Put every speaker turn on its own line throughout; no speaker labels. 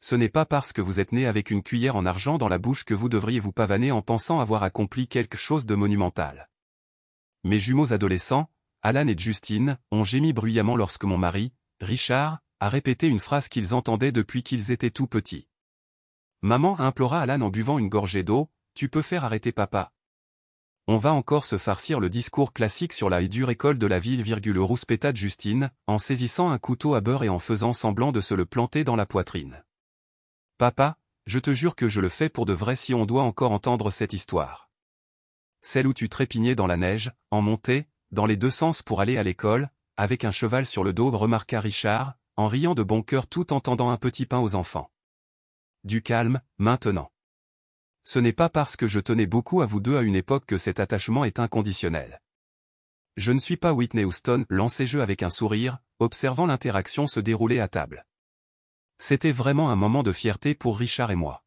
ce n'est pas parce que vous êtes né avec une cuillère en argent dans la bouche que vous devriez vous pavaner en pensant avoir accompli quelque chose de monumental. Mes jumeaux adolescents, Alan et Justine, ont gémi bruyamment lorsque mon mari, Richard, a répété une phrase qu'ils entendaient depuis qu'ils étaient tout petits. Maman implora Alan en buvant une gorgée d'eau, « Tu peux faire arrêter papa. » On va encore se farcir le discours classique sur la dure école de la vie, rouspéta Justine, en saisissant un couteau à beurre et en faisant semblant de se le planter dans la poitrine. Papa, je te jure que je le fais pour de vrai si on doit encore entendre cette histoire. Celle où tu trépignais dans la neige, en montée, dans les deux sens pour aller à l'école, avec un cheval sur le dos, remarqua Richard, en riant de bon cœur tout en tendant un petit pain aux enfants. Du calme, maintenant. Ce n'est pas parce que je tenais beaucoup à vous deux à une époque que cet attachement est inconditionnel. Je ne suis pas Whitney Houston, lancai-je avec un sourire, observant l'interaction se dérouler à table. C'était vraiment un moment de fierté pour Richard et moi.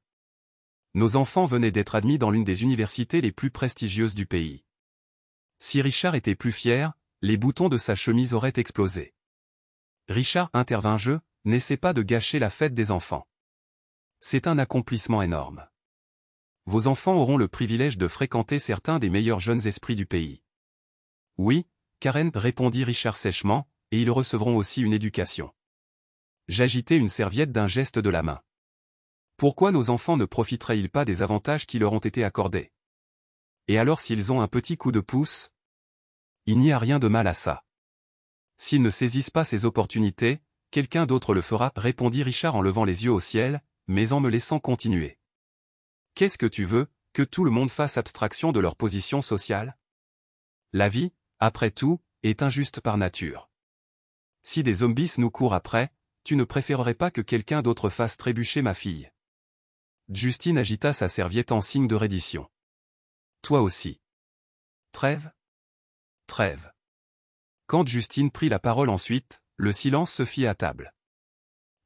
Nos enfants venaient d'être admis dans l'une des universités les plus prestigieuses du pays. Si Richard était plus fier, les boutons de sa chemise auraient explosé. Richard, intervint-je, n'essaie pas de gâcher la fête des enfants. C'est un accomplissement énorme. Vos enfants auront le privilège de fréquenter certains des meilleurs jeunes esprits du pays. Oui, Karen, répondit Richard sèchement, et ils recevront aussi une éducation. J'agitai une serviette d'un geste de la main. Pourquoi nos enfants ne profiteraient-ils pas des avantages qui leur ont été accordés? Et alors s'ils ont un petit coup de pouce? Il n'y a rien de mal à ça. S'ils ne saisissent pas ces opportunités, quelqu'un d'autre le fera, répondit Richard en levant les yeux au ciel, mais en me laissant continuer. Qu'est-ce que tu veux, que tout le monde fasse abstraction de leur position sociale? La vie, après tout, est injuste par nature. Si des zombies nous courent après, tu ne préférerais pas que quelqu'un d'autre fasse trébucher ma fille? Justine agita sa serviette en signe de reddition. Toi aussi. Trêve? Trêve. Quand Justine prit la parole ensuite, le silence se fit à table.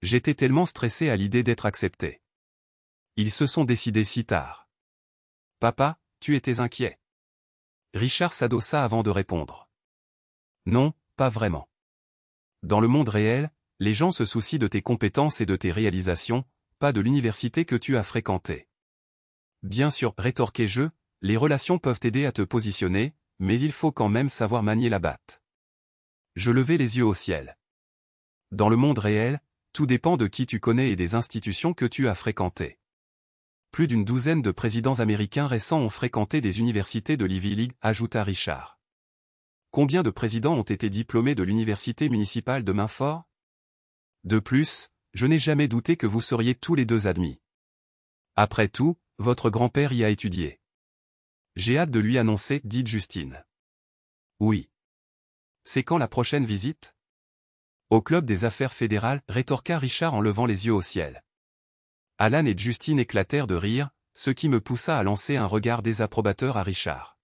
J'étais tellement stressé à l'idée d'être accepté. Ils se sont décidés si tard. Papa, tu étais inquiet? Richard s'adossa avant de répondre. Non, pas vraiment. Dans le monde réel, les gens se soucient de tes compétences et de tes réalisations, pas de l'université que tu as fréquentée. Bien sûr, rétorquai-je, les relations peuvent t'aider à te positionner, mais il faut quand même savoir manier la batte. Je levai les yeux au ciel. Dans le monde réel, tout dépend de qui tu connais et des institutions que tu as fréquentées. Plus d'une douzaine de présidents américains récents ont fréquenté des universités de l'Ivy League, ajouta Richard. Combien de présidents ont été diplômés de l'université municipale de Mainfort? De plus, je n'ai jamais douté que vous seriez tous les deux admis. Après tout, votre grand-père y a étudié. J'ai hâte de lui annoncer, dit Justine. Oui. C'est quand la prochaine visite? Au club des affaires fédérales, rétorqua Richard en levant les yeux au ciel. Alan et Justine éclatèrent de rire, ce qui me poussa à lancer un regard désapprobateur à Richard.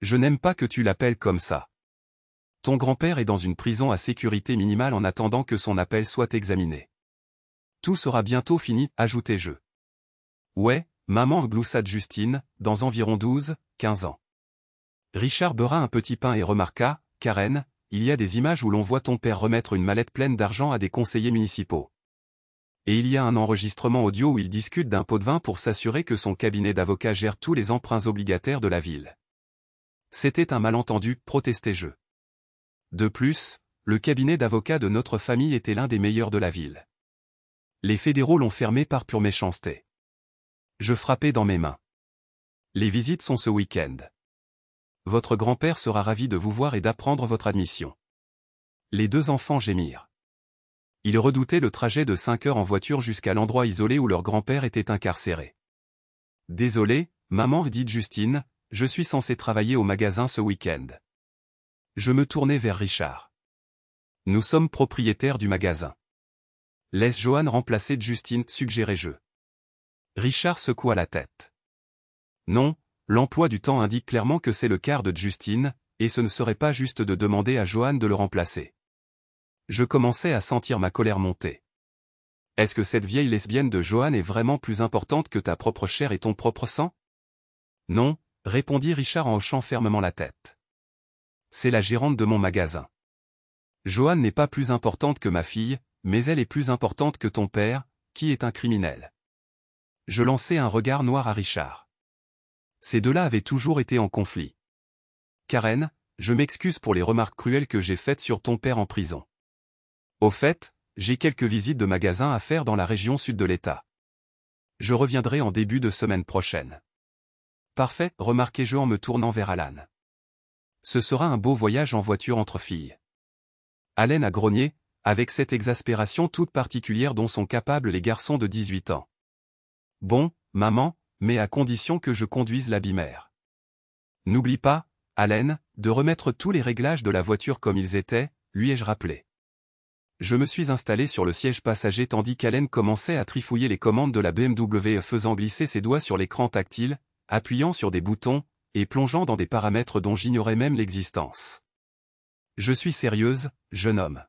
Je n'aime pas que tu l'appelles comme ça. Ton grand-père est dans une prison à sécurité minimale en attendant que son appel soit examiné. Tout sera bientôt fini, ajoutai-je. Ouais, maman, gloussa Justine, dans environ 12-15 ans. Richard beurra un petit pain et remarqua, Karen, il y a des images où l'on voit ton père remettre une mallette pleine d'argent à des conseillers municipaux. Et il y a un enregistrement audio où il discute d'un pot de vin pour s'assurer que son cabinet d'avocats gère tous les emprunts obligataires de la ville. C'était un malentendu, protestai-je. De plus, le cabinet d'avocats de notre famille était l'un des meilleurs de la ville. Les fédéraux l'ont fermé par pure méchanceté. Je frappai dans mes mains. Les visites sont ce week-end. Votre grand-père sera ravi de vous voir et d'apprendre votre admission. Les deux enfants gémirent. Ils redoutaient le trajet de 5 heures en voiture jusqu'à l'endroit isolé où leur grand-père était incarcéré. Désolé, maman, dit Justine, je suis censé travailler au magasin ce week-end. Je me tournai vers Richard. Nous sommes propriétaires du magasin. Laisse Johan remplacer Justine, suggérai-je. Richard secoua la tête. Non, l'emploi du temps indique clairement que c'est le quart de Justine, et ce ne serait pas juste de demander à Johan de le remplacer. Je commençais à sentir ma colère monter. Est-ce que cette vieille lesbienne de Johan est vraiment plus importante que ta propre chair et ton propre sang? Non, répondit Richard en hochant fermement la tête. C'est la gérante de mon magasin. Johan n'est pas plus importante que ma fille, mais elle est plus importante que ton père, qui est un criminel? Je lançai un regard noir à Richard. Ces deux-là avaient toujours été en conflit. Karen, je m'excuse pour les remarques cruelles que j'ai faites sur ton père en prison. Au fait, j'ai quelques visites de magasins à faire dans la région sud de l'État. Je reviendrai en début de semaine prochaine. Parfait, remarquai-je en me tournant vers Alan. Ce sera un beau voyage en voiture entre filles. Allen a grogné, avec cette exaspération toute particulière dont sont capables les garçons de 18 ans. Bon, maman, mais à condition que je conduise la bimère. N'oublie pas, Allen, de remettre tous les réglages de la voiture comme ils étaient, lui ai-je rappelé. Je me suis installé sur le siège passager tandis qu'Allen commençait à trifouiller les commandes de la BMW faisant glisser ses doigts sur l'écran tactile, appuyant sur des boutons, et plongeant dans des paramètres dont j'ignorais même l'existence. Je suis sérieuse, jeune homme.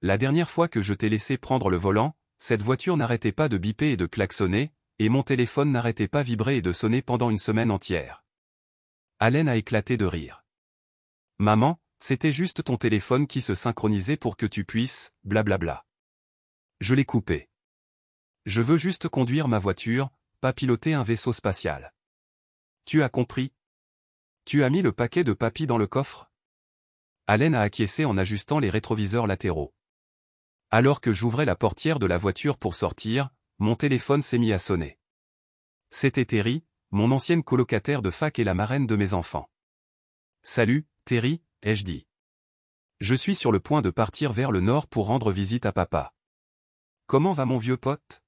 La dernière fois que je t'ai laissé prendre le volant, cette voiture n'arrêtait pas de biper et de klaxonner, et mon téléphone n'arrêtait pas vibrer et de sonner pendant une semaine entière. Allen a éclaté de rire. Maman, c'était juste ton téléphone qui se synchronisait pour que tu puisses, blablabla. Je l'ai coupé. Je veux juste conduire ma voiture, pas piloter un vaisseau spatial. Tu as compris? Tu as mis le paquet de papy dans le coffre? Allen a acquiescé en ajustant les rétroviseurs latéraux. Alors que j'ouvrais la portière de la voiture pour sortir, mon téléphone s'est mis à sonner. C'était Terry, mon ancienne colocataire de fac et la marraine de mes enfants. Salut, Terry, ai-je dit. Je suis sur le point de partir vers le nord pour rendre visite à papa. Comment va mon vieux pote?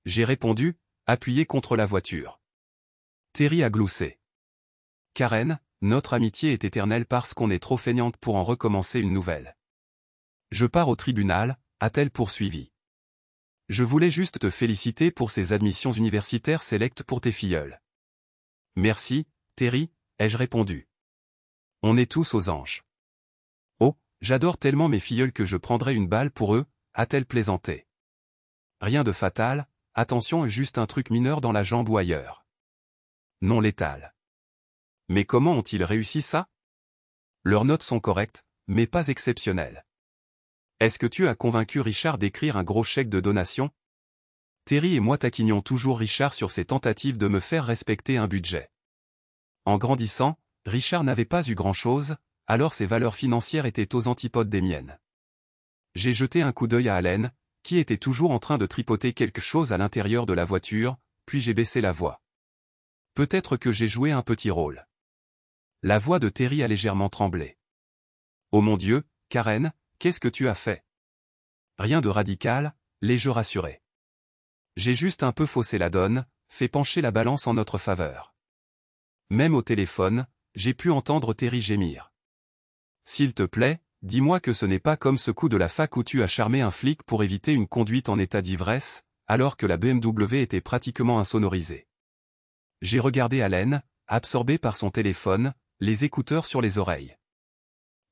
J'ai répondu, appuyé contre la voiture. Terry a gloussé. Karen, notre amitié est éternelle parce qu'on est trop feignante pour en recommencer une nouvelle. Je pars au tribunal, a-t-elle poursuivi. Je voulais juste te féliciter pour ces admissions universitaires sélectes pour tes filleuls. Merci, Terry, ai-je répondu. On est tous aux anges. Oh, j'adore tellement mes filleuls que je prendrai une balle pour eux, a-t-elle plaisanté. Rien de fatal, attention, juste un truc mineur dans la jambe ou ailleurs. Non létal. Mais comment ont-ils réussi ça? Leurs notes sont correctes, mais pas exceptionnelles. Est-ce que tu as convaincu Richard d'écrire un gros chèque de donation? Terry et moi taquinions toujours Richard sur ses tentatives de me faire respecter un budget. En grandissant, Richard n'avait pas eu grand-chose, alors ses valeurs financières étaient aux antipodes des miennes. J'ai jeté un coup d'œil à Allen, qui était toujours en train de tripoter quelque chose à l'intérieur de la voiture, puis j'ai baissé la voix. Peut-être que j'ai joué un petit rôle. La voix de Terry a légèrement tremblé. Oh mon Dieu, Karen, qu'est-ce que tu as fait? Rien de radical, l'ai-je rassuré. J'ai juste un peu faussé la donne, fait pencher la balance en notre faveur. Même au téléphone, j'ai pu entendre Terry gémir. S'il te plaît, dis-moi que ce n'est pas comme ce coup de la fac où tu as charmé un flic pour éviter une conduite en état d'ivresse, alors que la BMW était pratiquement insonorisée. J'ai regardé Allen, absorbé par son téléphone, les écouteurs sur les oreilles.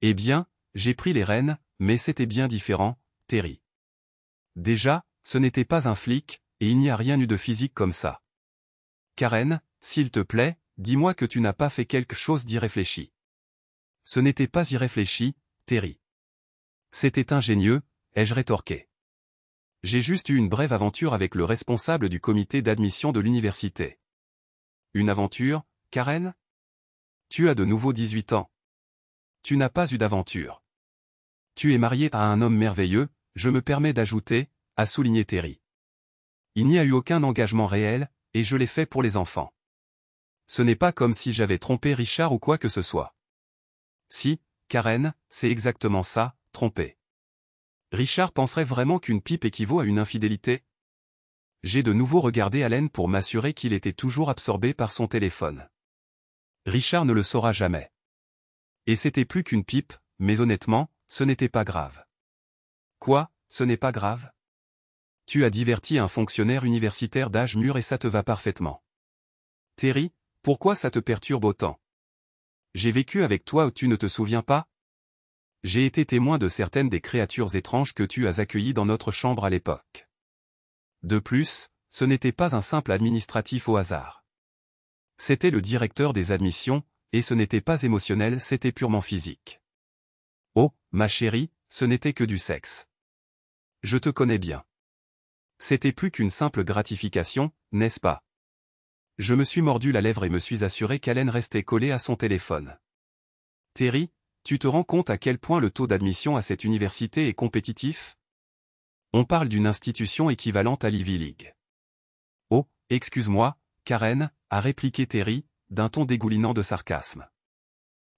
Eh bien, j'ai pris les rênes, mais c'était bien différent, Terry. Déjà, ce n'était pas un flic, et il n'y a rien eu de physique comme ça. Karen, s'il te plaît, dis-moi que tu n'as pas fait quelque chose d'irréfléchi. Ce n'était pas irréfléchi, Terry. C'était ingénieux, ai-je rétorqué. J'ai juste eu une brève aventure avec le responsable du comité d'admission de l'université. Une aventure, Karen? Tu as de nouveau 18 ans. Tu n'as pas eu d'aventure. Tu es marié à un homme merveilleux, je me permets d'ajouter, a souligné Terry. Il n'y a eu aucun engagement réel, et je l'ai fait pour les enfants. Ce n'est pas comme si j'avais trompé Richard ou quoi que ce soit. Si, Karen, c'est exactement ça, tromper. Richard penserait vraiment qu'une pipe équivaut à une infidélité? J'ai de nouveau regardé Allen pour m'assurer qu'il était toujours absorbé par son téléphone. Richard ne le saura jamais. Et c'était plus qu'une pipe, mais honnêtement, ce n'était pas grave. Quoi, ce n'est pas grave? Tu as diverti un fonctionnaire universitaire d'âge mûr et ça te va parfaitement. Terry, pourquoi ça te perturbe autant? J'ai vécu avec toi où tu ne te souviens pas? J'ai été témoin de certaines des créatures étranges que tu as accueillies dans notre chambre à l'époque. De plus, ce n'était pas un simple administratif au hasard. C'était le directeur des admissions, et ce n'était pas émotionnel, c'était purement physique. Oh, ma chérie, ce n'était que du sexe. Je te connais bien. C'était plus qu'une simple gratification, n'est-ce pas? Je me suis mordu la lèvre et me suis assuré qu'Allen restait collée à son téléphone. Terry, tu te rends compte à quel point le taux d'admission à cette université est compétitif? On parle d'une institution équivalente à l'Ivy League. Oh, excuse-moi, Karen, a répliqué Terry, d'un ton dégoulinant de sarcasme.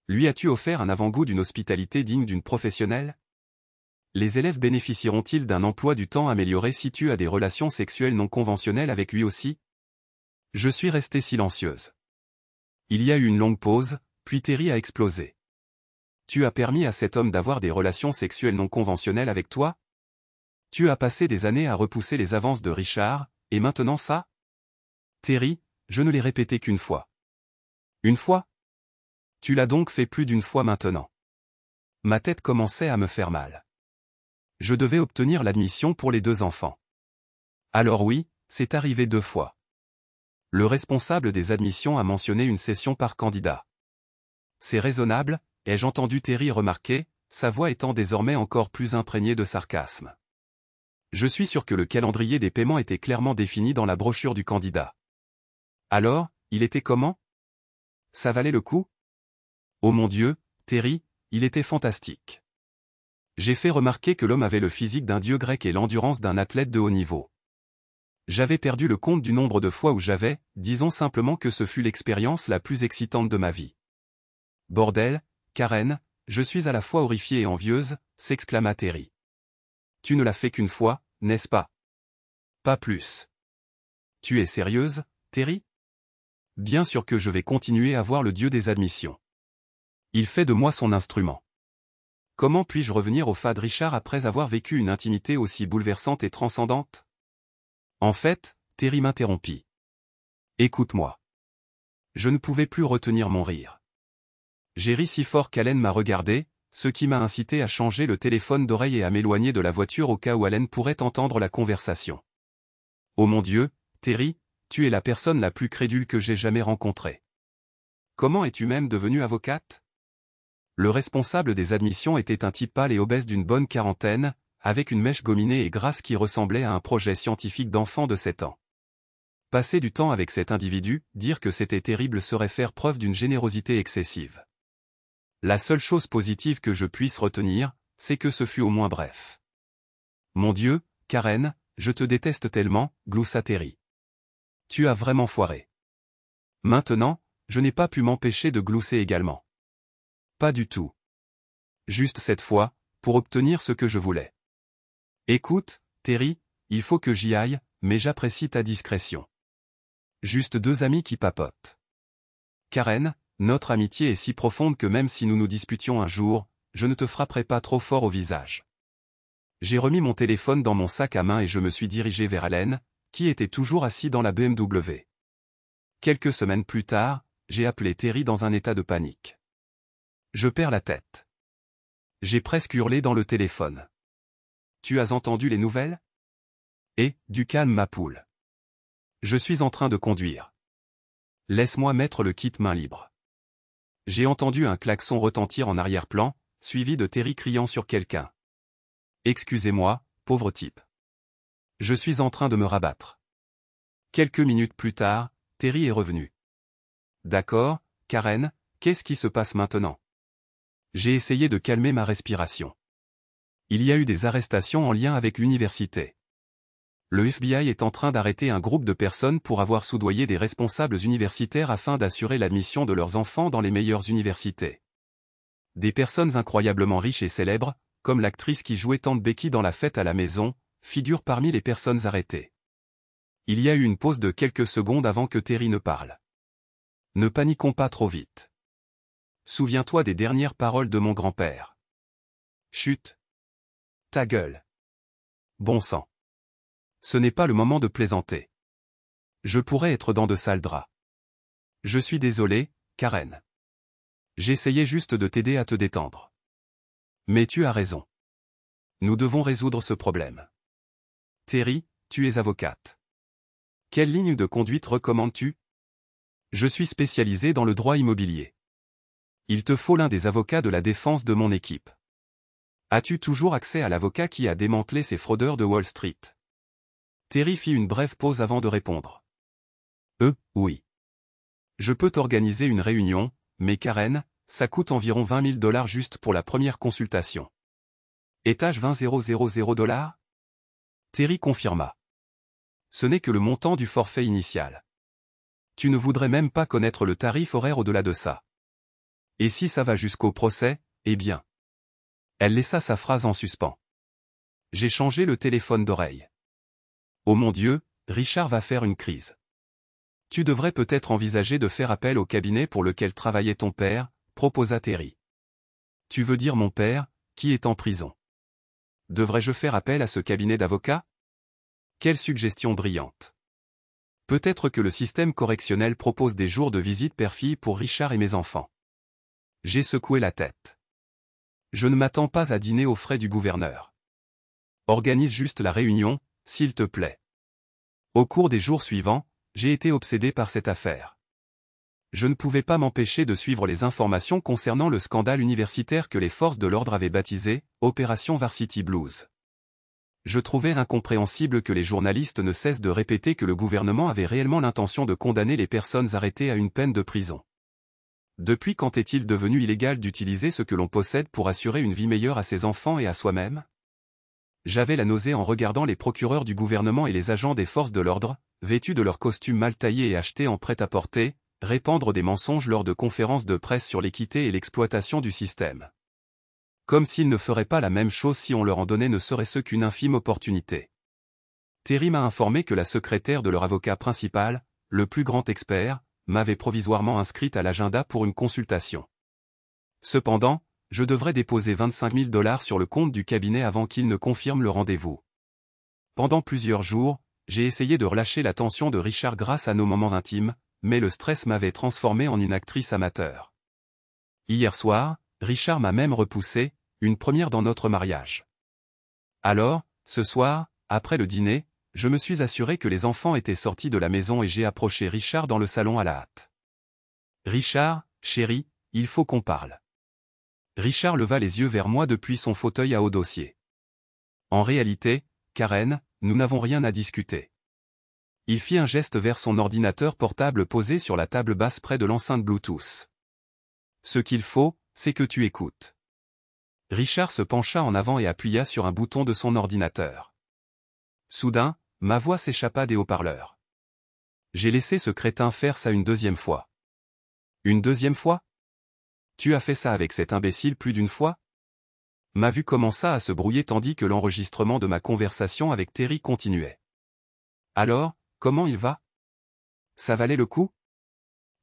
Lui as-tu offert un avant-goût d'une hospitalité digne d'une professionnelle? Les élèves bénéficieront-ils d'un emploi du temps amélioré si tu as des relations sexuelles non conventionnelles avec lui aussi? Je suis restée silencieuse. Il y a eu une longue pause, puis Terry a explosé. Tu as permis à cet homme d'avoir des relations sexuelles non conventionnelles avec toi? Tu as passé des années à repousser les avances de Richard, et maintenant ça? Terry, je ne l'ai répété qu'une fois. Une fois? Tu l'as donc fait plus d'une fois maintenant. Ma tête commençait à me faire mal. Je devais obtenir l'admission pour les 2 enfants. Alors oui, c'est arrivé 2 fois. Le responsable des admissions a mentionné une session par candidat. C'est raisonnable, ai-je entendu Terry remarquer, sa voix étant désormais encore plus imprégnée de sarcasme. Je suis sûr que le calendrier des paiements était clairement défini dans la brochure du candidat. Alors, il était comment? Ça valait le coup? Oh mon Dieu, Terry, il était fantastique. J'ai fait remarquer que l'homme avait le physique d'un dieu grec et l'endurance d'un athlète de haut niveau. J'avais perdu le compte du nombre de fois où disons simplement que ce fut l'expérience la plus excitante de ma vie. Bordel, Karen, je suis à la fois horrifiée et envieuse, s'exclama Terry. Tu ne l'as fait qu'une fois, n'est-ce pas? Pas plus. Tu es sérieuse, Terry? Bien sûr que je vais continuer à voir le dieu des admissions. Il fait de moi son instrument. Comment puis-je revenir au fade Richard après avoir vécu une intimité aussi bouleversante et transcendante? En fait, Terry m'interrompit. Écoute-moi. Je ne pouvais plus retenir mon rire. J'ai ri si fort qu'Allen m'a regardé, ce qui m'a incité à changer le téléphone d'oreille et à m'éloigner de la voiture au cas où Allen pourrait entendre la conversation. Oh mon Dieu, Terry, tu es la personne la plus crédule que j'ai jamais rencontrée. Comment es-tu même devenue avocate? Le responsable des admissions était un type pâle et obèse d'une bonne quarantaine, avec une mèche gominée et grasse qui ressemblait à un projet scientifique d'enfant de 7 ans. Passer du temps avec cet individu, dire que c'était terrible serait faire preuve d'une générosité excessive. La seule chose positive que je puisse retenir, c'est que ce fut au moins bref. Mon Dieu, Karen, je te déteste tellement, gloussa Terry. Tu as vraiment foiré. Maintenant, je n'ai pas pu m'empêcher de glousser également. Pas du tout. Juste cette fois, pour obtenir ce que je voulais. Écoute, Terry, il faut que j'y aille, mais j'apprécie ta discrétion. Juste 2 amis qui papotent. Karen, notre amitié est si profonde que même si nous nous disputions un jour, je ne te frapperai pas trop fort au visage. J'ai remis mon téléphone dans mon sac à main et je me suis dirigé vers Allen, qui était toujours assis dans la BMW. Quelques semaines plus tard, j'ai appelé Terry dans un état de panique. Je perds la tête. J'ai presque hurlé dans le téléphone. Tu as entendu les nouvelles? Eh, du calme ma poule. Je suis en train de conduire. Laisse-moi mettre le kit main libre. J'ai entendu un klaxon retentir en arrière-plan, suivi de Terry criant sur quelqu'un. Excusez-moi, pauvre type. Je suis en train de me rabattre. Quelques minutes plus tard, Terry est revenu. D'accord, Karen, qu'est-ce qui se passe maintenant? J'ai essayé de calmer ma respiration. Il y a eu des arrestations en lien avec l'université. Le FBI est en train d'arrêter un groupe de personnes pour avoir soudoyé des responsables universitaires afin d'assurer l'admission de leurs enfants dans les meilleures universités. Des personnes incroyablement riches et célèbres, comme l'actrice qui jouait Tante Becky dans La Fête à la maison, figurent parmi les personnes arrêtées. Il y a eu une pause de quelques secondes avant que Terry ne parle. Ne paniquons pas trop vite. Souviens-toi des dernières paroles de mon grand-père. Chut. Ta gueule. Bon sang. Ce n'est pas le moment de plaisanter. Je pourrais être dans de sales draps. Je suis désolé, Karen. J'essayais juste de t'aider à te détendre. Mais tu as raison. Nous devons résoudre ce problème. Terry, tu es avocate. Quelle ligne de conduite recommandes-tu? Je suis spécialisé dans le droit immobilier. Il te faut l'un des avocats de la défense de mon équipe. As-tu toujours accès à l'avocat qui a démantelé ces fraudeurs de Wall Street? Terry fit une brève pause avant de répondre. Oui. Je peux t'organiser une réunion, mais Karen, ça coûte environ $20 000 juste pour la première consultation. Étage 20 000 $? Terry confirma. Ce n'est que le montant du forfait initial. Tu ne voudrais même pas connaître le tarif horaire au-delà de ça. Et si ça va jusqu'au procès, eh bien. Elle laissa sa phrase en suspens. J'ai changé le téléphone d'oreille. Oh mon Dieu, Richard va faire une crise. Tu devrais peut-être envisager de faire appel au cabinet pour lequel travaillait ton père, proposa Terry. Tu veux dire mon père, qui est en prison? Devrais-je faire appel à ce cabinet d'avocats? Quelle suggestion brillante. Peut-être que le système correctionnel propose des jours de visite père-fille pour Richard et mes enfants. J'ai secoué la tête. Je ne m'attends pas à dîner aux frais du gouverneur. Organise juste la réunion, s'il te plaît. Au cours des jours suivants, j'ai été obsédé par cette affaire. Je ne pouvais pas m'empêcher de suivre les informations concernant le scandale universitaire que les forces de l'ordre avaient baptisé « Opération Varsity Blues ». Je trouvais incompréhensible que les journalistes ne cessent de répéter que le gouvernement avait réellement l'intention de condamner les personnes arrêtées à une peine de prison. Depuis quand est-il devenu illégal d'utiliser ce que l'on possède pour assurer une vie meilleure à ses enfants et à soi-même? J'avais la nausée en regardant les procureurs du gouvernement et les agents des forces de l'ordre, vêtus de leurs costumes mal taillés et achetés en prêt-à-porter, répandre des mensonges lors de conférences de presse sur l'équité et l'exploitation du système. Comme s'ils ne feraient pas la même chose si on leur en donnait ne serait-ce qu'une infime opportunité. Terry m'a informé que la secrétaire de leur avocat principal, le plus grand expert, m'avait provisoirement inscrite à l'agenda pour une consultation. Cependant, je devrais déposer $25 000 sur le compte du cabinet avant qu'il ne confirme le rendez-vous. Pendant plusieurs jours, j'ai essayé de relâcher la tension de Richard grâce à nos moments intimes, mais le stress m'avait transformé en une actrice amateur. Hier soir, Richard m'a même repoussé, une première dans notre mariage. Alors, ce soir, après le dîner, je me suis assuré que les enfants étaient sortis de la maison et j'ai approché Richard dans le salon à la hâte. Richard, chéri, il faut qu'on parle. Richard leva les yeux vers moi depuis son fauteuil à haut dossier. En réalité, Karen, nous n'avons rien à discuter. Il fit un geste vers son ordinateur portable posé sur la table basse près de l'enceinte Bluetooth. Ce qu'il faut, c'est que tu écoutes. Richard se pencha en avant et appuya sur un bouton de son ordinateur. Soudain, ma voix s'échappa des haut-parleurs. J'ai laissé ce crétin faire ça une deuxième fois. Une deuxième fois? Tu as fait ça avec cet imbécile plus d'une fois? Ma vue commença à se brouiller tandis que l'enregistrement de ma conversation avec Terry continuait. Alors, comment il va? Ça valait le coup?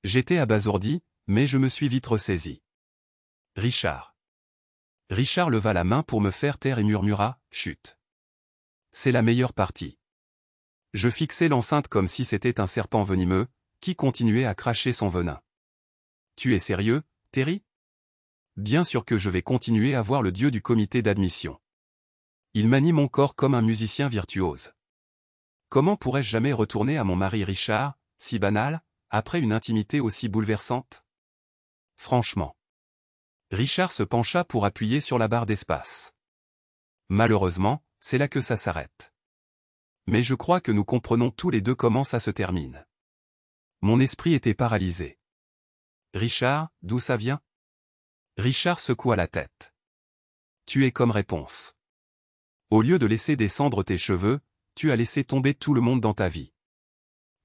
J'étais abasourdi, mais je me suis vite ressaisi. Richard. Richard leva la main pour me faire taire et murmura, chut. C'est la meilleure partie. Je fixai l'enceinte comme si c'était un serpent venimeux, qui continuait à cracher son venin. Tu es sérieux, Terry? Bien sûr que je vais continuer à voir le dieu du comité d'admission. Il manie mon corps comme un musicien virtuose. Comment pourrais-je jamais retourner à mon mari Richard, si banal, après une intimité aussi bouleversante? Franchement. Richard se pencha pour appuyer sur la barre d'espace. Malheureusement, c'est là que ça s'arrête. Mais je crois que nous comprenons tous les deux comment ça se termine. Mon esprit était paralysé. Richard, d'où ça vient? Richard secoua la tête. Tu es comme réponse. Au lieu de laisser descendre tes cheveux, tu as laissé tomber tout le monde dans ta vie.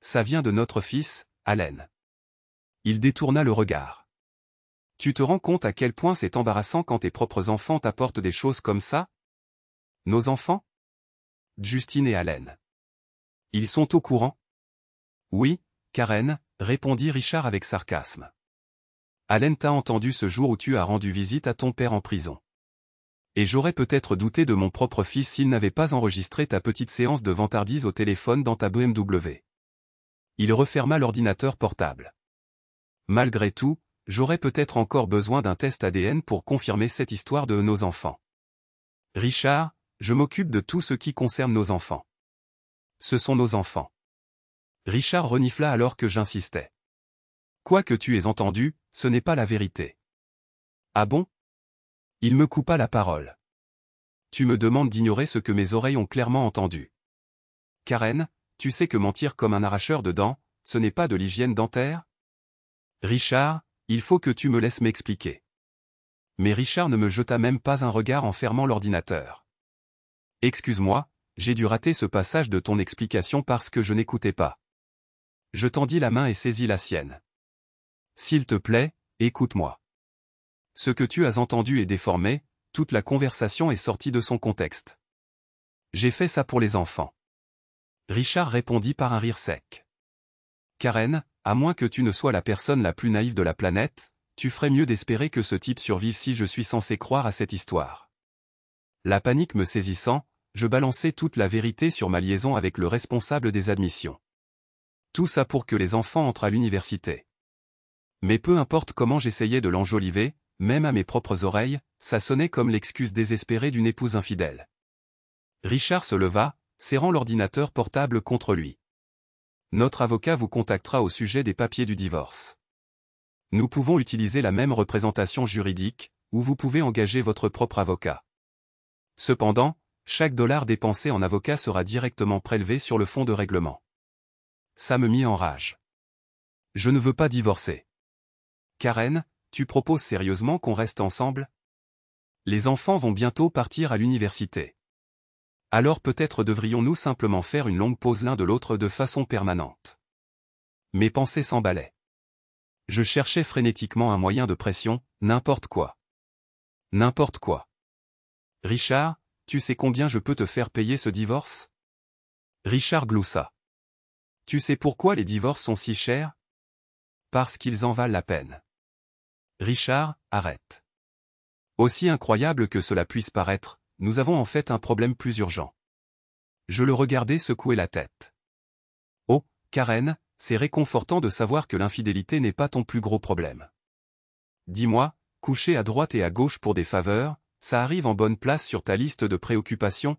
Ça vient de notre fils, Allen. Il détourna le regard. Tu te rends compte à quel point c'est embarrassant quand tes propres enfants t'apportent des choses comme ça? Nos enfants? Justine et Allen. Ils sont au courant? Oui, Karen, répondit Richard avec sarcasme. Allen t'a entendu ce jour où tu as rendu visite à ton père en prison. Et j'aurais peut-être douté de mon propre fils s'il n'avait pas enregistré ta petite séance de vantardise au téléphone dans ta BMW. Il referma l'ordinateur portable. Malgré tout, j'aurais peut-être encore besoin d'un test ADN pour confirmer cette histoire de nos enfants. Richard, je m'occupe de tout ce qui concerne nos enfants. Ce sont nos enfants. Richard renifla alors que j'insistais. Quoi que tu aies entendu, ce n'est pas la vérité. Ah bon? Il me coupa la parole. Tu me demandes d'ignorer ce que mes oreilles ont clairement entendu. Karen, tu sais que mentir comme un arracheur de dents, ce n'est pas de l'hygiène dentaire? Richard, il faut que tu me laisses m'expliquer. Mais Richard ne me jeta même pas un regard en fermant l'ordinateur. Excuse-moi, j'ai dû rater ce passage de ton explication parce que je n'écoutais pas. Je tendis la main et saisis la sienne. S'il te plaît, écoute-moi. Ce que tu as entendu est déformé, toute la conversation est sortie de son contexte. J'ai fait ça pour les enfants. Richard répondit par un rire sec. Karen, à moins que tu ne sois la personne la plus naïve de la planète, tu ferais mieux d'espérer que ce type survive si je suis censé croire à cette histoire. La panique me saisissant, je balançai toute la vérité sur ma liaison avec le responsable des admissions. Tout ça pour que les enfants entrent à l'université. Mais peu importe comment j'essayais de l'enjoliver, même à mes propres oreilles, ça sonnait comme l'excuse désespérée d'une épouse infidèle. Richard se leva, serrant l'ordinateur portable contre lui. Notre avocat vous contactera au sujet des papiers du divorce. Nous pouvons utiliser la même représentation juridique, ou vous pouvez engager votre propre avocat. Cependant, chaque dollar dépensé en avocat sera directement prélevé sur le fonds de règlement. Ça me mit en rage. Je ne veux pas divorcer. Karen, tu proposes sérieusement qu'on reste ensemble? Les enfants vont bientôt partir à l'université. Alors peut-être devrions-nous simplement faire une longue pause l'un de l'autre de façon permanente. Mes pensées s'emballaient. Je cherchais frénétiquement un moyen de pression, n'importe quoi. N'importe quoi. Richard, tu sais combien je peux te faire payer ce divorce? Richard gloussa. Tu sais pourquoi les divorces sont si chers? Parce qu'ils en valent la peine. Richard, arrête. Aussi incroyable que cela puisse paraître, nous avons en fait un problème plus urgent. Je le regardais secouer la tête. Oh, Karen, c'est réconfortant de savoir que l'infidélité n'est pas ton plus gros problème. Dis-moi, coucher à droite et à gauche pour des faveurs, ça arrive en bonne place sur ta liste de préoccupations?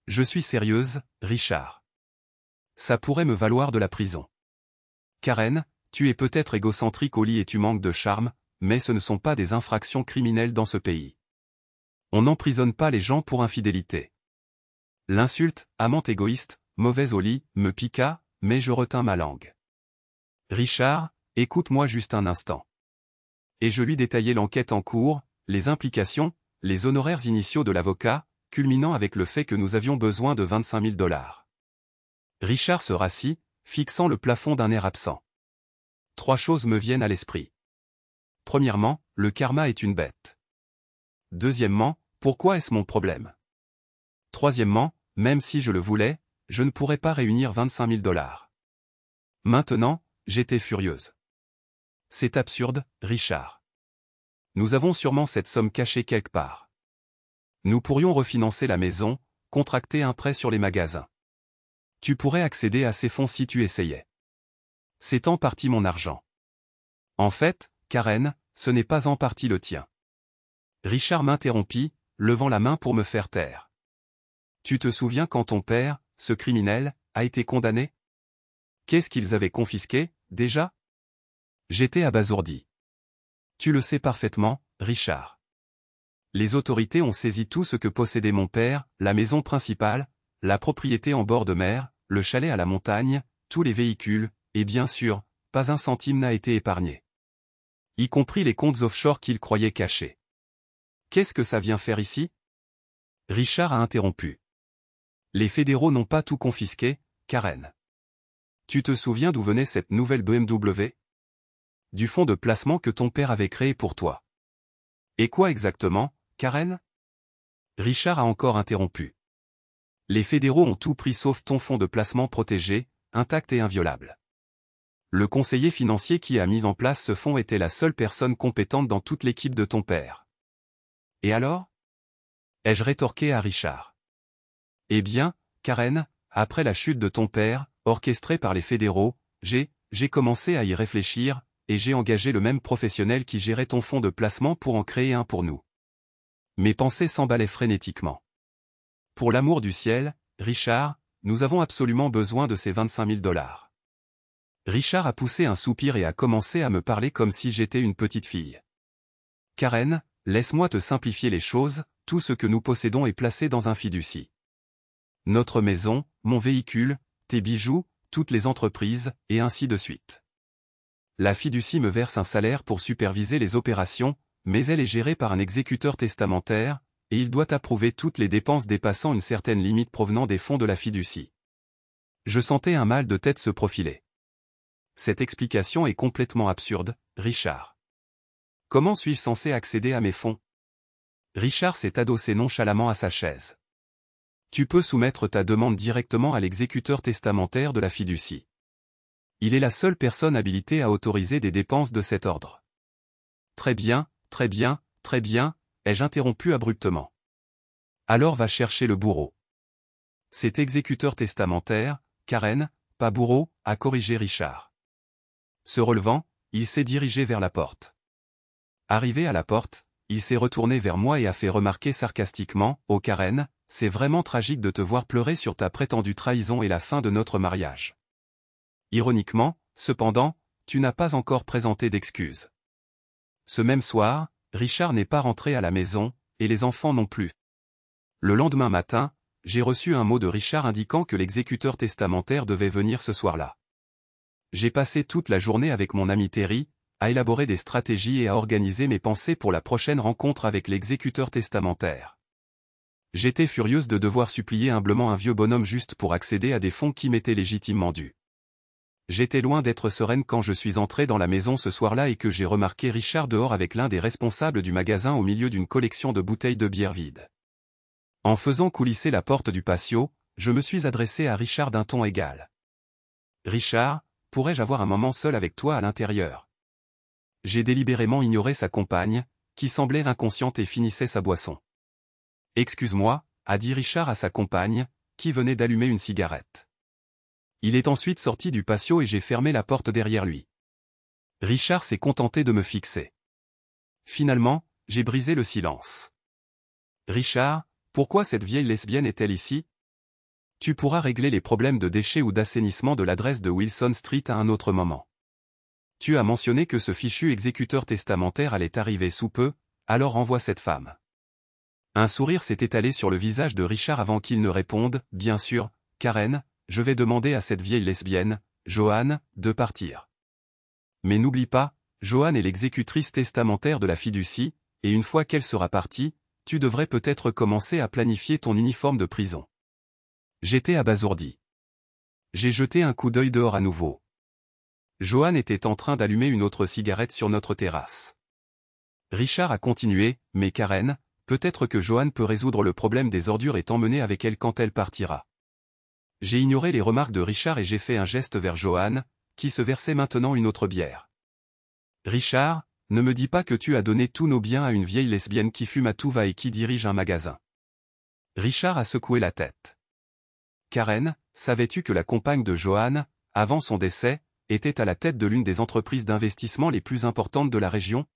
Je suis sérieuse, Richard. Ça pourrait me valoir de la prison. Karen, tu es peut-être égocentrique au lit et tu manques de charme, mais ce ne sont pas des infractions criminelles dans ce pays. On n'emprisonne pas les gens pour infidélité. L'insulte, amante égoïste, mauvaise au lit, me piqua, mais je retins ma langue. Richard, écoute-moi juste un instant. Et je lui détaillai l'enquête en cours, les implications, les honoraires initiaux de l'avocat, culminant avec le fait que nous avions besoin de 25 000 $. Richard se rassit, fixant le plafond d'un air absent. 3 choses me viennent à l'esprit. Premièrement, le karma est une bête. Deuxièmement, pourquoi est-ce mon problème? Troisièmement, même si je le voulais, je ne pourrais pas réunir 25 000 $. Maintenant, j'étais furieuse. C'est absurde, Richard. Nous avons sûrement cette somme cachée quelque part. Nous pourrions refinancer la maison, contracter un prêt sur les magasins. Tu pourrais accéder à ces fonds si tu essayais. C'est en partie mon argent. En fait, Karen, ce n'est pas en partie le tien. Richard m'interrompit, levant la main pour me faire taire. Tu te souviens quand ton père, ce criminel, a été condamné? Qu'est-ce qu'ils avaient confisqué, déjà? J'étais abasourdi. Tu le sais parfaitement, Richard. Les autorités ont saisi tout ce que possédait mon père, la maison principale, la propriété en bord de mer, le chalet à la montagne, tous les véhicules, et bien sûr, pas un centime n'a été épargné. Y compris les comptes offshore qu'ils croyaient cachés. Qu'est-ce que ça vient faire ici? Richard a interrompu. Les fédéraux n'ont pas tout confisqué, Karen. Tu te souviens d'où venait cette nouvelle BMW? Du fonds de placement que ton père avait créé pour toi. Et quoi exactement, Karen? Richard a encore interrompu. Les fédéraux ont tout pris sauf ton fonds de placement protégé, intact et inviolable. Le conseiller financier qui a mis en place ce fonds était la seule personne compétente dans toute l'équipe de ton père. Et alors? Ai-je rétorqué à Richard. Eh bien, Karen, après la chute de ton père, orchestrée par les fédéraux, j'ai commencé à y réfléchir, et j'ai engagé le même professionnel qui gérait ton fonds de placement pour en créer un pour nous. Mes pensées s'emballaient frénétiquement. Pour l'amour du ciel, Richard, nous avons absolument besoin de ces 25 000 $. Richard a poussé un soupir et a commencé à me parler comme si j'étais une petite fille. Karen, laisse-moi te simplifier les choses, tout ce que nous possédons est placé dans un fiducie. Notre maison, mon véhicule, tes bijoux, toutes les entreprises, et ainsi de suite. La fiducie me verse un salaire pour superviser les opérations, mais elle est gérée par un exécuteur testamentaire, et il doit approuver toutes les dépenses dépassant une certaine limite provenant des fonds de la fiducie. Je sentais un mal de tête se profiler. Cette explication est complètement absurde, Richard. Comment suis-je censé accéder à mes fonds? Richard s'est adossé nonchalamment à sa chaise. Tu peux soumettre ta demande directement à l'exécuteur testamentaire de la fiducie. Il est la seule personne habilitée à autoriser des dépenses de cet ordre. Très bien, très bien, très bien, ai-je interrompu abruptement. Alors va chercher le bourreau. Cet exécuteur testamentaire, Karen, pas bourreau, a corrigé Richard. Se relevant, il s'est dirigé vers la porte. Arrivé à la porte, il s'est retourné vers moi et a fait remarquer sarcastiquement, « Oh Karen, c'est vraiment tragique de te voir pleurer sur ta prétendue trahison et la fin de notre mariage. » Ironiquement, cependant, tu n'as pas encore présenté d'excuses. Ce même soir, Richard n'est pas rentré à la maison, et les enfants non plus. Le lendemain matin, j'ai reçu un mot de Richard indiquant que l'exécuteur testamentaire devait venir ce soir-là. J'ai passé toute la journée avec mon ami Terry, à élaborer des stratégies et à organiser mes pensées pour la prochaine rencontre avec l'exécuteur testamentaire. J'étais furieuse de devoir supplier humblement un vieux bonhomme juste pour accéder à des fonds qui m'étaient légitimement dus. J'étais loin d'être sereine quand je suis entrée dans la maison ce soir-là et que j'ai remarqué Richard dehors avec l'un des responsables du magasin au milieu d'une collection de bouteilles de bière vides. En faisant coulisser la porte du patio, je me suis adressée à Richard d'un ton égal. « Richard, pourrais-je avoir un moment seul avec toi à l'intérieur ?» J'ai délibérément ignoré sa compagne, qui semblait inconsciente et finissait sa boisson. « Excuse-moi, » a dit Richard à sa compagne, qui venait d'allumer une cigarette. Il est ensuite sorti du patio et j'ai fermé la porte derrière lui. Richard s'est contenté de me fixer. Finalement, j'ai brisé le silence. « Richard, pourquoi cette vieille lesbienne est-elle ici? Tu pourras régler les problèmes de déchets ou d'assainissement de l'adresse de Wilson Street à un autre moment. Tu as mentionné que ce fichu exécuteur testamentaire allait arriver sous peu, alors envoie cette femme. » Un sourire s'est étalé sur le visage de Richard avant qu'il ne réponde, « Bien sûr, Karen, je vais demander à cette vieille lesbienne, Joanne, de partir. Mais n'oublie pas, Joanne est l'exécutrice testamentaire de la fiducie, et une fois qu'elle sera partie, tu devrais peut-être commencer à planifier ton uniforme de prison. » J'étais abasourdi. J'ai jeté un coup d'œil dehors à nouveau. Joanne était en train d'allumer une autre cigarette sur notre terrasse. Richard a continué, « Mais Karen, peut-être que Joanne peut résoudre le problème des ordures et t'emmener avec elle quand elle partira. » J'ai ignoré les remarques de Richard et j'ai fait un geste vers Joanne, qui se versait maintenant une autre bière. « Richard, ne me dis pas que tu as donné tous nos biens à une vieille lesbienne qui fume à tout va et qui dirige un magasin. » Richard a secoué la tête. « Karen, savais-tu que la compagne de Joanne, avant son décès, était à la tête de l'une des entreprises d'investissement les plus importantes de la région? »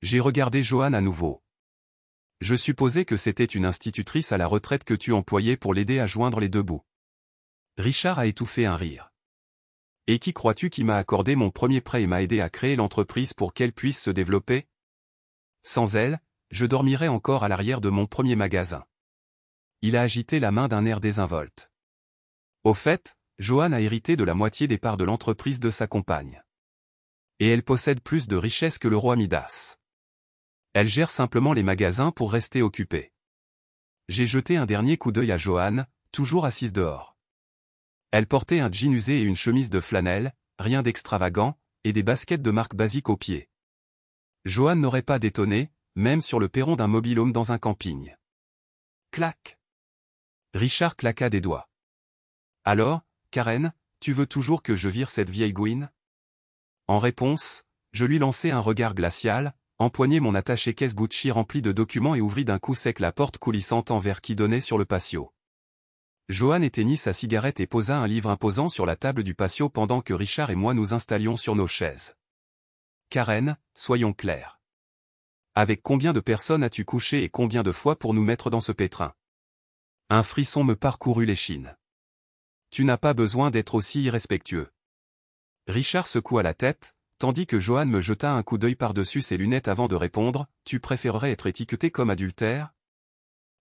J'ai regardé Joanne à nouveau. Je supposais que c'était une institutrice à la retraite que tu employais pour l'aider à joindre les deux bouts. Richard a étouffé un rire. « Et qui crois-tu qui m'a accordé mon premier prêt et m'a aidé à créer l'entreprise pour qu'elle puisse se développer? Sans elle, je dormirais encore à l'arrière de mon premier magasin. » Il a agité la main d'un air désinvolte. Au fait, Joanne a hérité de la moitié des parts de l'entreprise de sa compagne. Et elle possède plus de richesses que le roi Midas. Elle gère simplement les magasins pour rester occupée. J'ai jeté un dernier coup d'œil à Joanne, toujours assise dehors. Elle portait un jean usé et une chemise de flanelle, rien d'extravagant, et des baskets de marque basique aux pieds. Joanne n'aurait pas détonné, même sur le perron d'un mobil-home dans un camping. Clac. Richard claqua des doigts. « Alors, Karen, tu veux toujours que je vire cette vieille gouine? » En réponse, je lui lançai un regard glacial, empoignai mon attaché-caisse Gucci rempli de documents et ouvris d'un coup sec la porte coulissante en verre qui donnait sur le patio. Joanne éteignit sa cigarette et posa un livre imposant sur la table du patio pendant que Richard et moi nous installions sur nos chaises. « Karen, soyons clairs. Avec combien de personnes as-tu couché et combien de fois pour nous mettre dans ce pétrin? » Un frisson me parcourut l'échine. « Tu n'as pas besoin d'être aussi irrespectueux. » Richard secoua la tête, tandis que Joanne me jeta un coup d'œil par-dessus ses lunettes avant de répondre, « Tu préférerais être étiqueté comme adultère? »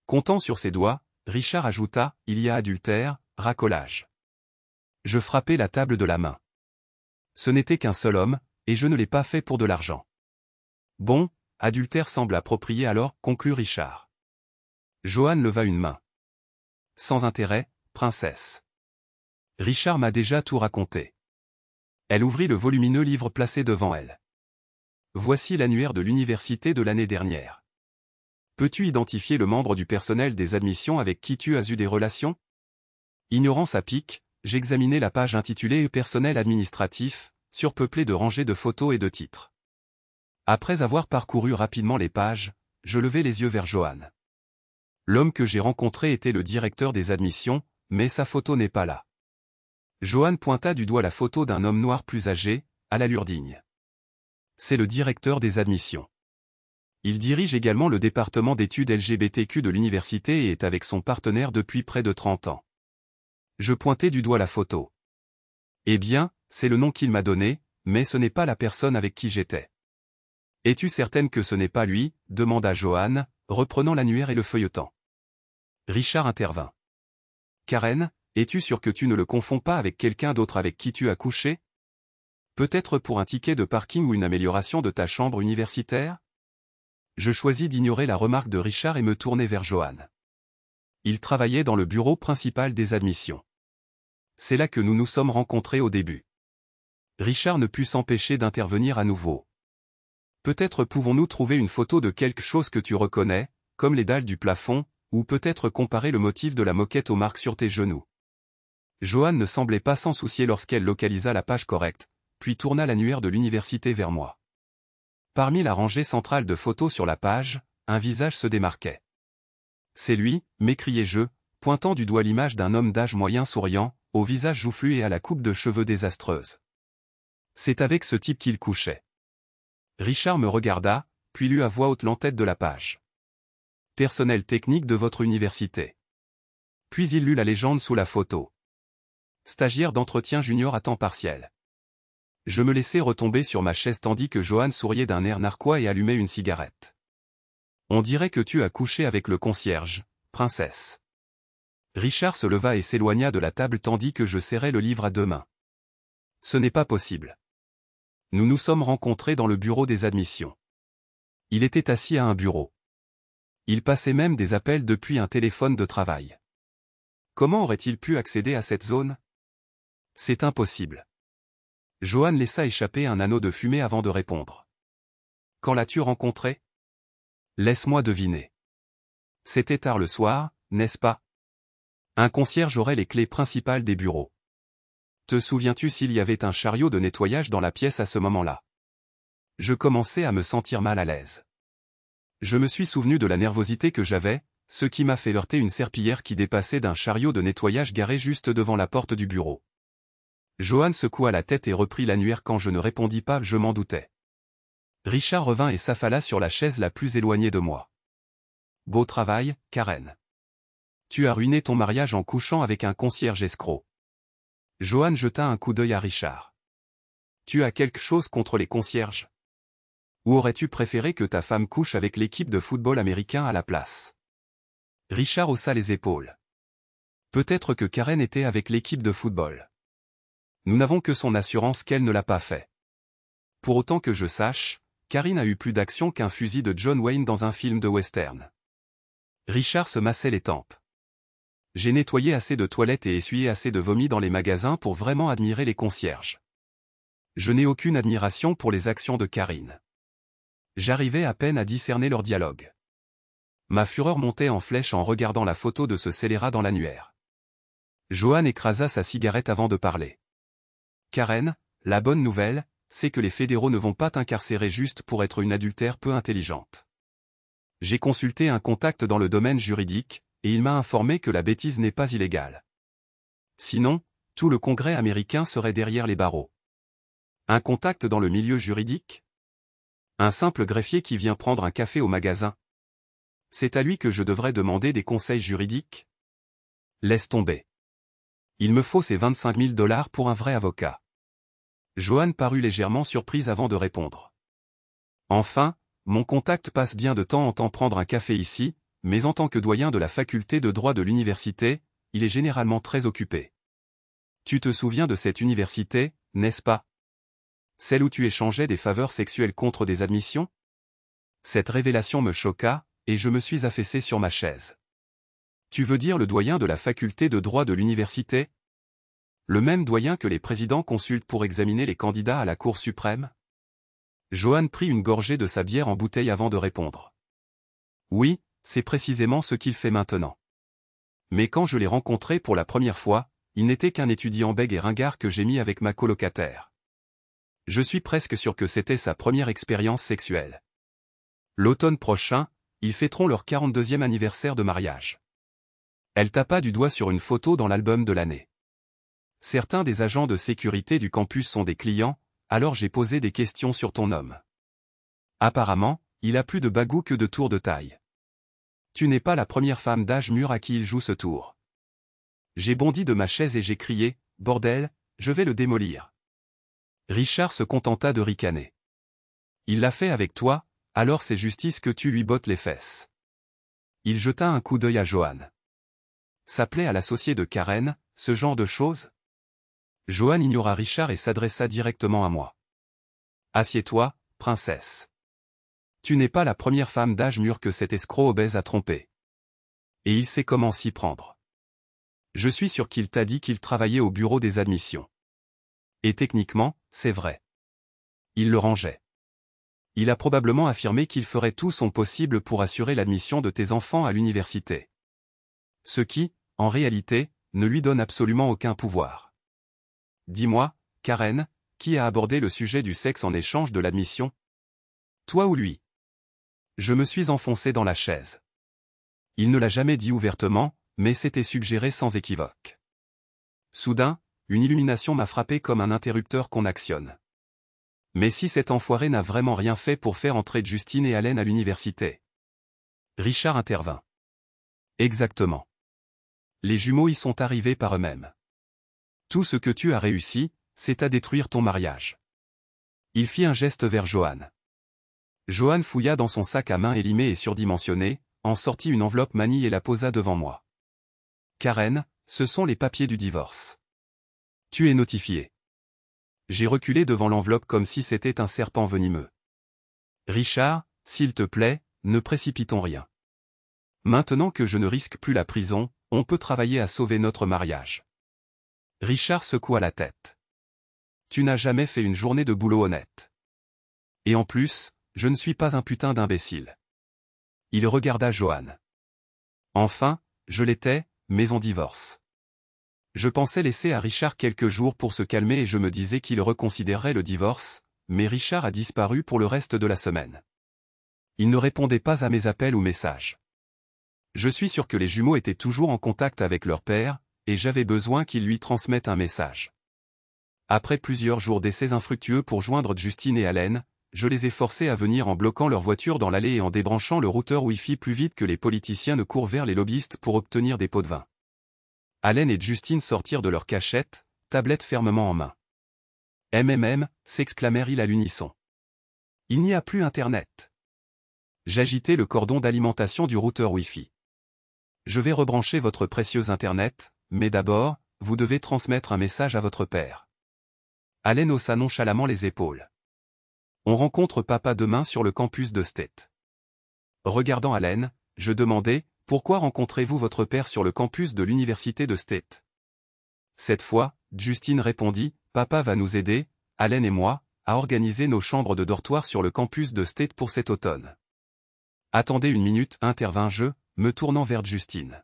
Comptant sur ses doigts, Richard ajouta, il y a adultère, racolage. Je frappai la table de la main. Ce n'était qu'un seul homme, et je ne l'ai pas fait pour de l'argent. Bon, adultère semble approprié alors, conclut Richard. Joanne leva une main. Sans intérêt, princesse. Richard m'a déjà tout raconté. Elle ouvrit le volumineux livre placé devant elle. Voici l'annuaire de l'université de l'année dernière. Peux-tu identifier le membre du personnel des admissions avec qui tu as eu des relations? Ignorance à pic, j'examinai la page intitulée « Personnel administratif », surpeuplée de rangées de photos et de titres. Après avoir parcouru rapidement les pages, je levai les yeux vers Joanne. L'homme que j'ai rencontré était le directeur des admissions, mais sa photo n'est pas là. Joanne pointa du doigt la photo d'un homme noir plus âgé, à l'allure digne. C'est le directeur des admissions. Il dirige également le département d'études LGBTQ de l'université et est avec son partenaire depuis près de 30 ans. Je pointai du doigt la photo. Eh bien, c'est le nom qu'il m'a donné, mais ce n'est pas la personne avec qui j'étais. Es-tu certaine que ce n'est pas lui? Demanda Joanne, reprenant l'annuaire et le feuilletant. Richard intervint. Karen, es-tu sûre que tu ne le confonds pas avec quelqu'un d'autre avec qui tu as couché? Peut-être pour un ticket de parking ou une amélioration de ta chambre universitaire? Je choisis d'ignorer la remarque de Richard et me tournai vers Joanne. Il travaillait dans le bureau principal des admissions. C'est là que nous nous sommes rencontrés au début. Richard ne put s'empêcher d'intervenir à nouveau. Peut-être pouvons-nous trouver une photo de quelque chose que tu reconnais, comme les dalles du plafond, ou peut-être comparer le motif de la moquette aux marques sur tes genoux. Joanne ne semblait pas s'en soucier lorsqu'elle localisa la page correcte, puis tourna l'annuaire de l'université vers moi. Parmi la rangée centrale de photos sur la page, un visage se démarquait. C'est lui, m'écriai-je, pointant du doigt l'image d'un homme d'âge moyen souriant, au visage joufflu et à la coupe de cheveux désastreuse. C'est avec ce type qu'il couchait. Richard me regarda, puis lut à voix haute l'entête de la page. Personnel technique de votre université. Puis il lut la légende sous la photo. Stagiaire d'entretien junior à temps partiel. Je me laissai retomber sur ma chaise tandis que Joanne souriait d'un air narquois et allumait une cigarette. On dirait que tu as couché avec le concierge, princesse. Richard se leva et s'éloigna de la table tandis que je serrais le livre à deux mains. Ce n'est pas possible. Nous nous sommes rencontrés dans le bureau des admissions. Il était assis à un bureau. Il passait même des appels depuis un téléphone de travail. Comment aurait-il pu accéder à cette zone? C'est impossible. Joanne laissa échapper un anneau de fumée avant de répondre. Quand l'as-tu rencontré? Laisse-moi deviner. C'était tard le soir, n'est-ce pas? Un concierge aurait les clés principales des bureaux. Te souviens-tu s'il y avait un chariot de nettoyage dans la pièce à ce moment-là? Je commençais à me sentir mal à l'aise. Je me suis souvenu de la nervosité que j'avais, ce qui m'a fait heurter une serpillière qui dépassait d'un chariot de nettoyage garé juste devant la porte du bureau. Joanne secoua la tête et reprit l'annuaire quand je ne répondis pas, je m'en doutais. Richard revint et s'affala sur la chaise la plus éloignée de moi. Beau travail, Karen. Tu as ruiné ton mariage en couchant avec un concierge escroc. Joanne jeta un coup d'œil à Richard. Tu as quelque chose contre les concierges? Ou aurais-tu préféré que ta femme couche avec l'équipe de football américain à la place? Richard haussa les épaules. Peut-être que Karen était avec l'équipe de football. Nous n'avons que son assurance qu'elle ne l'a pas fait. Pour autant que je sache, Karine a eu plus d'action qu'un fusil de John Wayne dans un film de western. Richard se massait les tempes. J'ai nettoyé assez de toilettes et essuyé assez de vomi dans les magasins pour vraiment admirer les concierges. Je n'ai aucune admiration pour les actions de Karine. J'arrivais à peine à discerner leur dialogue. Ma fureur montait en flèche en regardant la photo de ce scélérat dans l'annuaire. Joanne écrasa sa cigarette avant de parler. Karen, la bonne nouvelle, c'est que les fédéraux ne vont pas t'incarcérer juste pour être une adultère peu intelligente. J'ai consulté un contact dans le domaine juridique, et il m'a informé que la bêtise n'est pas illégale. Sinon, tout le Congrès américain serait derrière les barreaux. Un contact dans le milieu juridique? Un simple greffier qui vient prendre un café au magasin. C'est à lui que je devrais demander des conseils juridiques? Laisse tomber. Il me faut ces 25 000 $ pour un vrai avocat. Joanne parut légèrement surprise avant de répondre. Enfin, mon contact passe bien de temps en temps prendre un café ici, mais en tant que doyen de la faculté de droit de l'université, il est généralement très occupé. Tu te souviens de cette université, n'est-ce pas? Celle où tu échangeais des faveurs sexuelles contre des admissions? Cette révélation me choqua, et je me suis affaissé sur ma chaise. Tu veux dire le doyen de la faculté de droit de l'université? Le même doyen que les présidents consultent pour examiner les candidats à la Cour suprême? Johan prit une gorgée de sa bière en bouteille avant de répondre. Oui, c'est précisément ce qu'il fait maintenant. Mais quand je l'ai rencontré pour la première fois, il n'était qu'un étudiant bègue et ringard que j'ai mis avec ma colocataire. Je suis presque sûr que c'était sa première expérience sexuelle. L'automne prochain, ils fêteront leur 42e anniversaire de mariage. Elle tapa du doigt sur une photo dans l'album de l'année. Certains des agents de sécurité du campus sont des clients, alors j'ai posé des questions sur ton homme. Apparemment, il a plus de bagou que de tours de taille. Tu n'es pas la première femme d'âge mûr à qui il joue ce tour. J'ai bondi de ma chaise et j'ai crié, bordel, je vais le démolir. Richard se contenta de ricaner. Il l'a fait avec toi, alors c'est justice que tu lui bottes les fesses. Il jeta un coup d'œil à Johan. Ça plaît à l'associé de Karen, ce genre de choses? Johan ignora Richard et s'adressa directement à moi. Assieds-toi, princesse. Tu n'es pas la première femme d'âge mûr que cet escroc obèse a trompé. Et il sait comment s'y prendre. Je suis sûr qu'il t'a dit qu'il travaillait au bureau des admissions. Et techniquement, c'est vrai. Il le rangeait. Il a probablement affirmé qu'il ferait tout son possible pour assurer l'admission de tes enfants à l'université. Ce qui, en réalité, ne lui donne absolument aucun pouvoir. Dis-moi, Karen, qui a abordé le sujet du sexe en échange de l'admission? Toi ou lui? Je me suis enfoncé dans la chaise. Il ne l'a jamais dit ouvertement, mais c'était suggéré sans équivoque. Soudain, une illumination m'a frappé comme un interrupteur qu'on actionne. Mais si cet enfoiré n'a vraiment rien fait pour faire entrer Justine et Allen à l'université? Richard intervint. Exactement. Les jumeaux y sont arrivés par eux-mêmes. Tout ce que tu as réussi, c'est à détruire ton mariage. Il fit un geste vers Johan. Johan fouilla dans son sac à main élimé et surdimensionné, en sortit une enveloppe manie et la posa devant moi. Karen, ce sont les papiers du divorce. Tu es notifié. J'ai reculé devant l'enveloppe comme si c'était un serpent venimeux. Richard, s'il te plaît, ne précipitons rien. Maintenant que je ne risque plus la prison, on peut travailler à sauver notre mariage. Richard secoua la tête. Tu n'as jamais fait une journée de boulot honnête. Et en plus, je ne suis pas un putain d'imbécile. Il regarda Johan. Enfin, je l'étais, mais on divorce. Je pensais laisser à Richard quelques jours pour se calmer et je me disais qu'il reconsidérerait le divorce, mais Richard a disparu pour le reste de la semaine. Il ne répondait pas à mes appels ou messages. Je suis sûr que les jumeaux étaient toujours en contact avec leur père, et j'avais besoin qu'ils lui transmettent un message. Après plusieurs jours d'essais infructueux pour joindre Justine et Allen, je les ai forcés à venir en bloquant leur voiture dans l'allée et en débranchant le routeur Wi-Fi plus vite que les politiciens ne courent vers les lobbyistes pour obtenir des pots de vin. Allen et Justine sortirent de leur cachette, tablette fermement en main. S'exclamèrent-ils à l'unisson. Il n'y a plus Internet. J'agitai le cordon d'alimentation du routeur Wi-Fi. Je vais rebrancher votre précieux Internet, mais d'abord, vous devez transmettre un message à votre père. Allen haussa nonchalamment les épaules. On rencontre papa demain sur le campus de State. Regardant Allen, je demandai, pourquoi rencontrez-vous votre père sur le campus de l'université de State? Cette fois, Justine répondit, papa va nous aider, Allen et moi, à organiser nos chambres de dortoir sur le campus de State pour cet automne. Attendez une minute, intervins-je, me tournant vers Justine.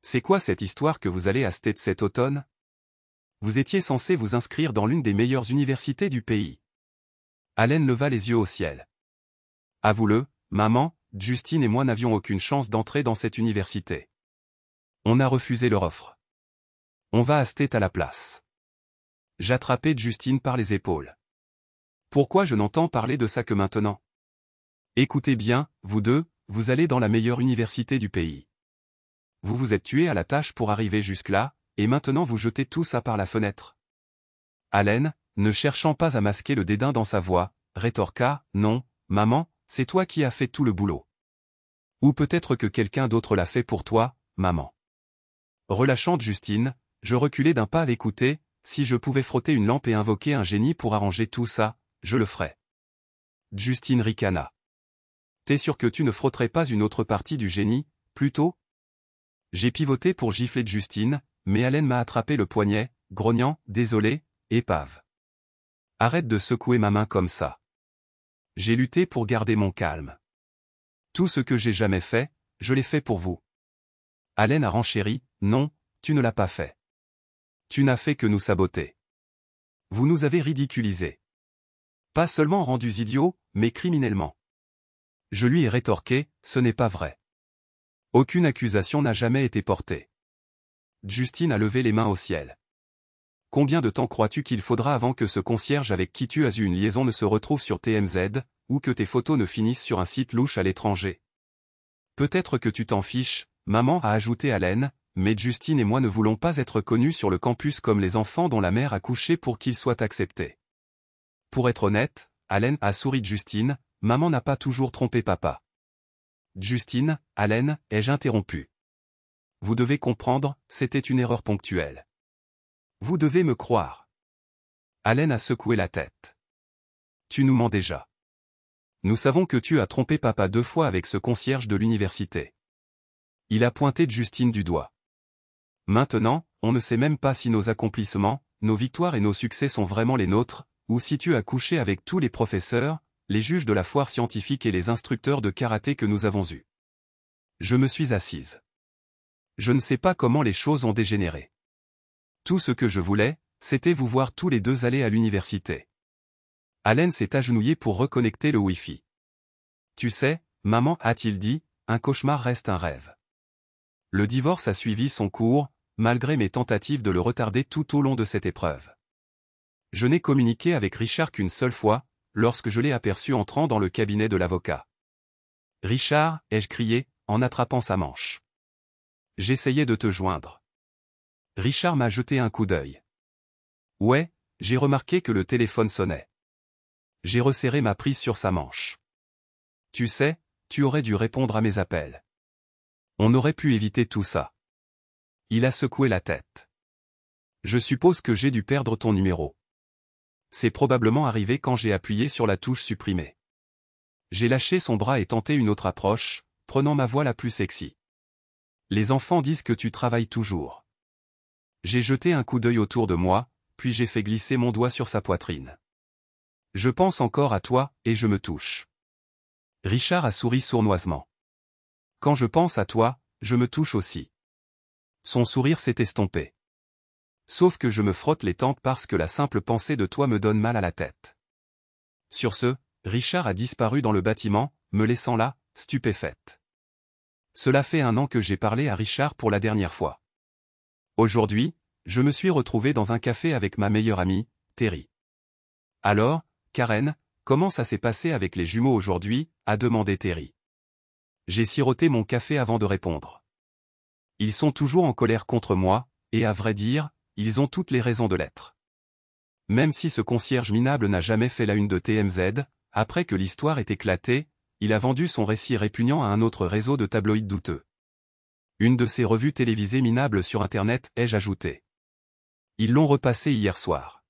C'est quoi cette histoire que vous allez à State cet automne? Vous étiez censé vous inscrire dans l'une des meilleures universités du pays. Allen leva les yeux au ciel. Avoue-le, maman, Justine et moi n'avions aucune chance d'entrer dans cette université. On a refusé leur offre. On va à State à la place. J'attrapai Justine par les épaules. Pourquoi je n'entends parler de ça que maintenant? Écoutez bien, vous deux, vous allez dans la meilleure université du pays. Vous vous êtes tués à la tâche pour arriver jusque-là, et maintenant vous jetez tout ça par la fenêtre. Allen, ne cherchant pas à masquer le dédain dans sa voix, rétorqua, non, maman, c'est toi qui as fait tout le boulot. Ou peut-être que quelqu'un d'autre l'a fait pour toi, maman. Relâchant Justine, je reculai d'un pas à l'écouter. Si je pouvais frotter une lampe et invoquer un génie pour arranger tout ça, je le ferais. Justine ricana. T'es sûr que tu ne frotterais pas une autre partie du génie, plutôt? J'ai pivoté pour gifler Justine, mais Allen m'a attrapé le poignet, grognant, désolé, épave. Arrête de secouer ma main comme ça. J'ai lutté pour garder mon calme. Tout ce que j'ai jamais fait, je l'ai fait pour vous. Allen a renchéri, non, tu ne l'as pas fait. Tu n'as fait que nous saboter. Vous nous avez ridiculisés. Pas seulement rendus idiots, mais criminellement. Je lui ai rétorqué, ce n'est pas vrai. Aucune accusation n'a jamais été portée. Justine a levé les mains au ciel. Combien de temps crois-tu qu'il faudra avant que ce concierge avec qui tu as eu une liaison ne se retrouve sur TMZ, ou que tes photos ne finissent sur un site louche à l'étranger? Peut-être que tu t'en fiches, maman a ajouté Allen, mais Justine et moi ne voulons pas être connus sur le campus comme les enfants dont la mère a couché pour qu'ils soient acceptés. Pour être honnête, Allen a souri Justine, maman n'a pas toujours trompé papa. Justine, Allen, ai-je interrompu. Vous devez comprendre, c'était une erreur ponctuelle. Vous devez me croire. Allen a secoué la tête. Tu nous mens déjà. Nous savons que tu as trompé papa 2 fois avec ce concierge de l'université. Il a pointé Justine du doigt. Maintenant, on ne sait même pas si nos accomplissements, nos victoires et nos succès sont vraiment les nôtres, ou si tu as couché avec tous les professeurs, les juges de la foire scientifique et les instructeurs de karaté que nous avons eus. Je me suis assise. Je ne sais pas comment les choses ont dégénéré. Tout ce que je voulais, c'était vous voir tous les deux aller à l'université. Allen s'est agenouillé pour reconnecter le Wi-Fi. Tu sais, maman, a-t-il dit, un cauchemar reste un rêve. Le divorce a suivi son cours, malgré mes tentatives de le retarder tout au long de cette épreuve. Je n'ai communiqué avec Richard qu'une seule fois, lorsque je l'ai aperçu entrant dans le cabinet de l'avocat. Richard, ai-je crié, en attrapant sa manche. J'essayais de te joindre. Richard m'a jeté un coup d'œil. Ouais, j'ai remarqué que le téléphone sonnait. J'ai resserré ma prise sur sa manche. Tu sais, tu aurais dû répondre à mes appels. On aurait pu éviter tout ça. Il a secoué la tête. Je suppose que j'ai dû perdre ton numéro. C'est probablement arrivé quand j'ai appuyé sur la touche supprimer. J'ai lâché son bras et tenté une autre approche, prenant ma voix la plus sexy. Les enfants disent que tu travailles toujours. J'ai jeté un coup d'œil autour de moi, puis j'ai fait glisser mon doigt sur sa poitrine. Je pense encore à toi, et je me touche. Richard a souri sournoisement. Quand je pense à toi, je me touche aussi. Son sourire s'est estompé. Sauf que je me frotte les tempes parce que la simple pensée de toi me donne mal à la tête. Sur ce, Richard a disparu dans le bâtiment, me laissant là, stupéfaite. Cela fait 1 an que j'ai parlé à Richard pour la dernière fois. Aujourd'hui, je me suis retrouvé dans un café avec ma meilleure amie, Terry. Alors, Karen, comment ça s'est passé avec les jumeaux aujourd'hui, a demandé Terry. J'ai siroté mon café avant de répondre. Ils sont toujours en colère contre moi, et à vrai dire, ils ont toutes les raisons de l'être. Même si ce concierge minable n'a jamais fait la une de TMZ, après que l'histoire ait éclaté, il a vendu son récit répugnant à un autre réseau de tabloïds douteux. Une de ces revues télévisées minables sur Internet, ai-je ajouté. Ils l'ont repassé hier soir.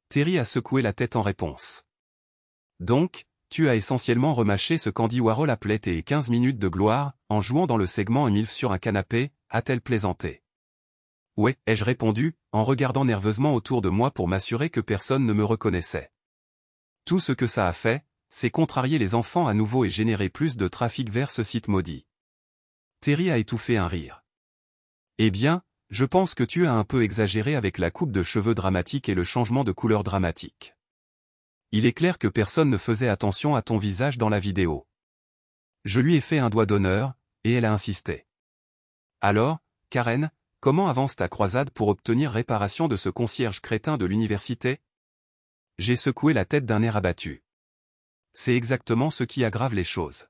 Terry a secoué la tête en réponse. Donc, tu as essentiellement remâché ce qu'Andy Warhol appelait tes 15 minutes de gloire, en jouant dans le segment un MILF sur un canapé, a-t-elle plaisanté. Ouais, ai-je répondu, en regardant nerveusement autour de moi pour m'assurer que personne ne me reconnaissait. Tout ce que ça a fait, c'est contrarier les enfants à nouveau et générer plus de trafic vers ce site maudit. Terry a étouffé un rire. Eh bien, je pense que tu as un peu exagéré avec la coupe de cheveux dramatique et le changement de couleur dramatique. Il est clair que personne ne faisait attention à ton visage dans la vidéo. Je lui ai fait un doigt d'honneur, et elle a insisté. Alors, Karen, comment avance ta croisade pour obtenir réparation de ce concierge crétin de l'université? J'ai secoué la tête d'un air abattu. C'est exactement ce qui aggrave les choses.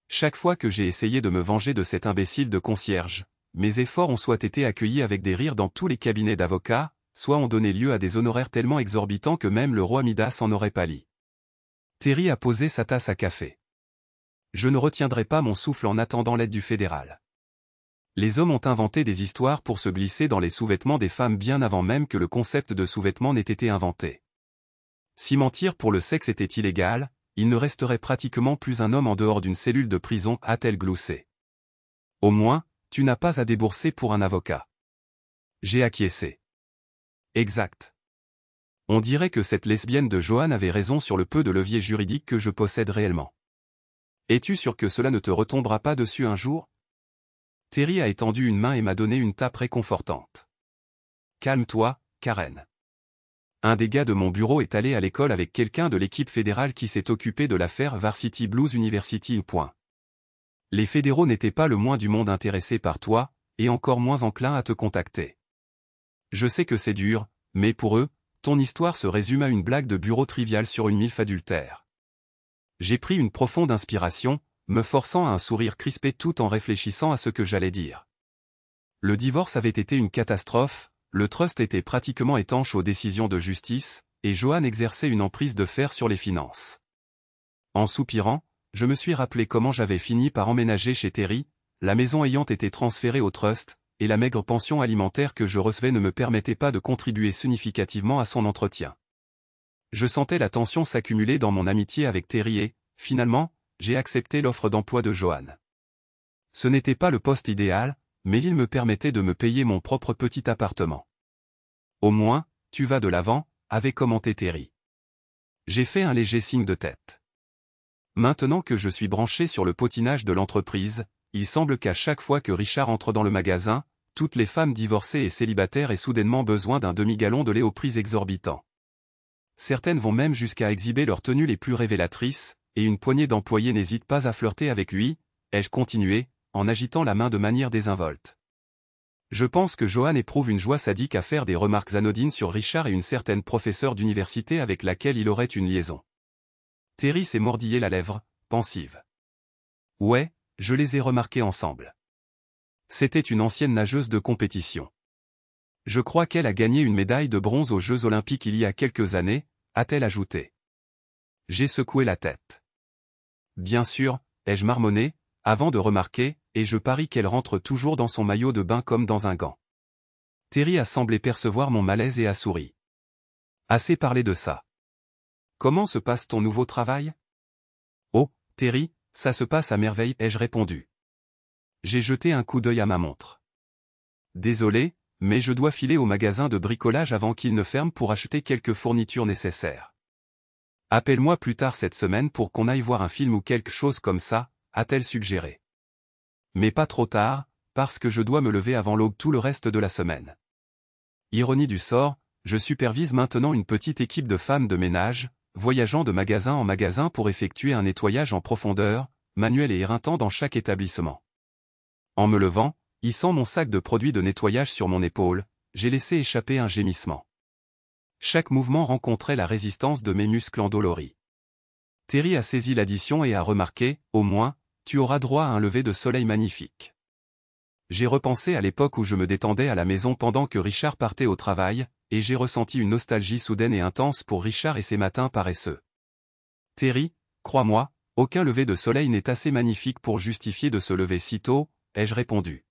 Chaque fois que j'ai essayé de me venger de cet imbécile de concierge, mes efforts ont soit été accueillis avec des rires dans tous les cabinets d'avocats, soit ont donné lieu à des honoraires tellement exorbitants que même le roi Midas en aurait pâli. Terry a posé sa tasse à café. Je ne retiendrai pas mon souffle en attendant l'aide du fédéral. Les hommes ont inventé des histoires pour se glisser dans les sous-vêtements des femmes bien avant même que le concept de sous-vêtements n'ait été inventé. Si mentir pour le sexe était illégal, il ne resterait pratiquement plus un homme en dehors d'une cellule de prison, a-t-elle gloussé. Au moins, tu n'as pas à débourser pour un avocat. J'ai acquiescé. Exact. On dirait que cette lesbienne de Johan avait raison sur le peu de levier juridique que je possède réellement. Es-tu sûr que cela ne te retombera pas dessus un jour? Terry a étendu une main et m'a donné une tape réconfortante. Calme-toi, Karen. Un des gars de mon bureau est allé à l'école avec quelqu'un de l'équipe fédérale qui s'est occupé de l'affaire Varsity Blues University. Les fédéraux n'étaient pas le moins du monde intéressés par toi, et encore moins enclins à te contacter. Je sais que c'est dur, mais pour eux, ton histoire se résume à une blague de bureau triviale sur une milf adultère. J'ai pris une profonde inspiration, me forçant à un sourire crispé tout en réfléchissant à ce que j'allais dire. Le divorce avait été une catastrophe, le trust était pratiquement étanche aux décisions de justice, et Johan exerçait une emprise de fer sur les finances. En soupirant, je me suis rappelé comment j'avais fini par emménager chez Terry, la maison ayant été transférée au trust, et la maigre pension alimentaire que je recevais ne me permettait pas de contribuer significativement à son entretien. Je sentais la tension s'accumuler dans mon amitié avec Terry et, finalement, j'ai accepté l'offre d'emploi de Johan. Ce n'était pas le poste idéal, mais il me permettait de me payer mon propre petit appartement. Au moins, tu vas de l'avant, avait commenté Terry. J'ai fait un léger signe de tête. Maintenant que je suis branché sur le potinage de l'entreprise, il semble qu'à chaque fois que Richard entre dans le magasin, toutes les femmes divorcées et célibataires aient soudainement besoin d'un demi-gallon de lait au prix exorbitant. Certaines vont même jusqu'à exhiber leurs tenues les plus révélatrices, et une poignée d'employés n'hésite pas à flirter avec lui, ai-je continué, en agitant la main de manière désinvolte. Je pense que Johan éprouve une joie sadique à faire des remarques anodines sur Richard et une certaine professeure d'université avec laquelle il aurait une liaison. Terry s'est mordillé la lèvre, pensive. Ouais, je les ai remarqués ensemble. C'était une ancienne nageuse de compétition. Je crois qu'elle a gagné une médaille de bronze aux Jeux Olympiques il y a quelques années, a-t-elle ajouté. J'ai secoué la tête. Bien sûr, ai-je marmonné, avant de remarquer, et je parie qu'elle rentre toujours dans son maillot de bain comme dans un gant. Terry a semblé percevoir mon malaise et a souri. Assez parlé de ça. Comment se passe ton nouveau travail? Oh, Terry, ça se passe à merveille, ai-je répondu. J'ai jeté un coup d'œil à ma montre. Désolé, mais je dois filer au magasin de bricolage avant qu'il ne ferme pour acheter quelques fournitures nécessaires. Appelle-moi plus tard cette semaine pour qu'on aille voir un film ou quelque chose comme ça, a-t-elle suggéré. Mais pas trop tard, parce que je dois me lever avant l'aube tout le reste de la semaine. Ironie du sort, je supervise maintenant une petite équipe de femmes de ménage, voyageant de magasin en magasin pour effectuer un nettoyage en profondeur, manuel et éreintant dans chaque établissement. En me levant, hissant mon sac de produits de nettoyage sur mon épaule, j'ai laissé échapper un gémissement. Chaque mouvement rencontrait la résistance de mes muscles endoloris. Terry a saisi l'addition et a remarqué, au moins, tu auras droit à un lever de soleil magnifique. J'ai repensé à l'époque où je me détendais à la maison pendant que Richard partait au travail, et j'ai ressenti une nostalgie soudaine et intense pour Richard et ses matins paresseux. Terry, crois-moi, aucun lever de soleil n'est assez magnifique pour justifier de se lever si tôt, ai-je répondu.